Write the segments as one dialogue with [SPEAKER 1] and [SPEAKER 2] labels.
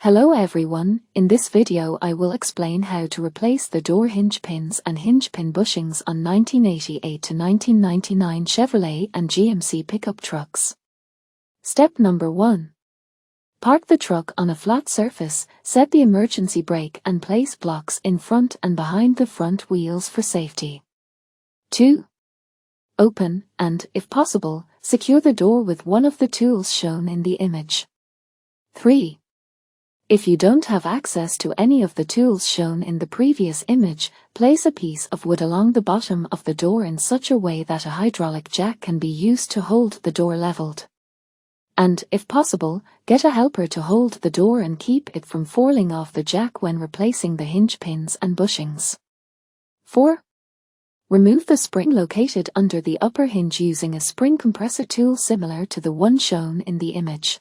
[SPEAKER 1] Hello everyone, in this video I will explain how to replace the door hinge pins and hinge pin bushings on 1988 to 1999 Chevrolet and GMC pickup trucks. Step number 1. Park the truck on a flat surface, set the emergency brake and place blocks in front and behind the front wheels for safety. 2. Open and, if possible, secure the door with one of the tools shown in the image. 3. If you don't have access to any of the tools shown in the previous image, place a piece of wood along the bottom of the door in such a way that a hydraulic jack can be used to hold the door leveled. And, if possible, get a helper to hold the door and keep it from falling off the jack when replacing the hinge pins and bushings. 4. Remove the spring located under the upper hinge using a spring compressor tool similar to the one shown in the image.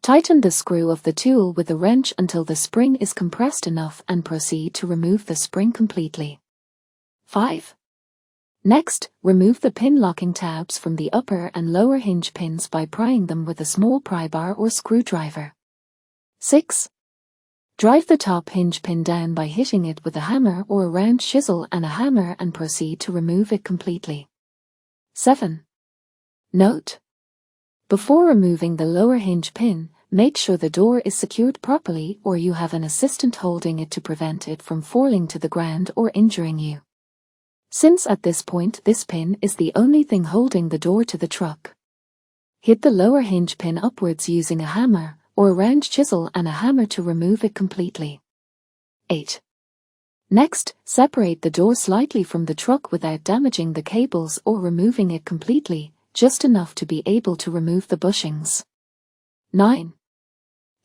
[SPEAKER 1] Tighten the screw of the tool with a wrench until the spring is compressed enough and proceed to remove the spring completely. 5. Next, remove the pin locking tabs from the upper and lower hinge pins by prying them with a small pry bar or screwdriver. 6. Drive the top hinge pin down by hitting it with a hammer or a round chisel and a hammer and proceed to remove it completely. 7. Note: before removing the lower hinge pin, make sure the door is secured properly or you have an assistant holding it to prevent it from falling to the ground or injuring you. Since at this point this pin is the only thing holding the door to the truck. Hit the lower hinge pin upwards using a hammer or a round chisel and a hammer to remove it completely. 8. Next, separate the door slightly from the truck without damaging the cables or removing it completely, just enough to be able to remove the bushings. 9.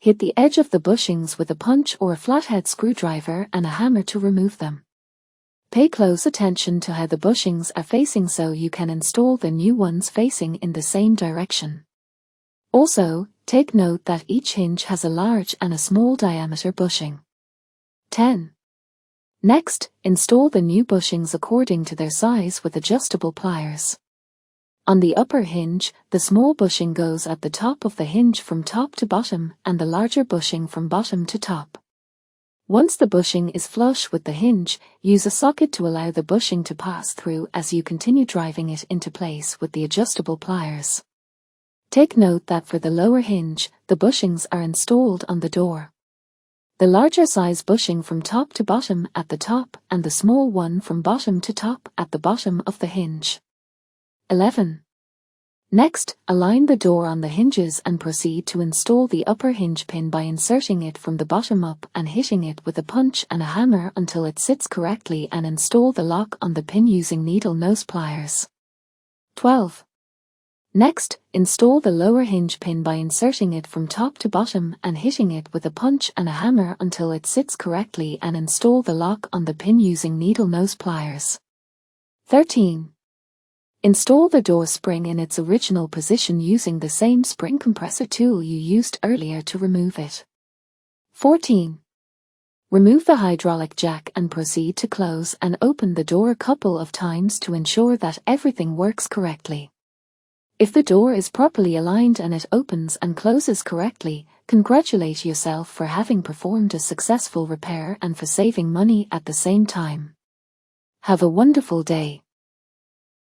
[SPEAKER 1] Hit the edge of the bushings with a punch or a flathead screwdriver and a hammer to remove them. Pay close attention to how the bushings are facing so you can install the new ones facing in the same direction. Also, take note that each hinge has a large and a small diameter bushing. 10. Next, install the new bushings according to their size with adjustable pliers. On the upper hinge, the small bushing goes at the top of the hinge from top to bottom and the larger bushing from bottom to top. Once the bushing is flush with the hinge, use a socket to allow the bushing to pass through as you continue driving it into place with the adjustable pliers. Take note that for the lower hinge, the bushings are installed on the door. The larger size bushing from top to bottom at the top and the small one from bottom to top at the bottom of the hinge. 11. Next, align the door on the hinges and proceed to install the upper hinge pin by inserting it from the bottom up and hitting it with a punch and a hammer until it sits correctly and install the lock on the pin using needle nose pliers. 12. Next, install the lower hinge pin by inserting it from top to bottom and hitting it with a punch and a hammer until it sits correctly and install the lock on the pin using needle nose pliers. 13. Install the door spring in its original position using the same spring compressor tool you used earlier to remove it. 14. Remove the hydraulic jack and proceed to close and open the door a couple of times to ensure that everything works correctly. If the door is properly aligned and it opens and closes correctly, congratulate yourself for having performed a successful repair and for saving money at the same time. Have a wonderful day.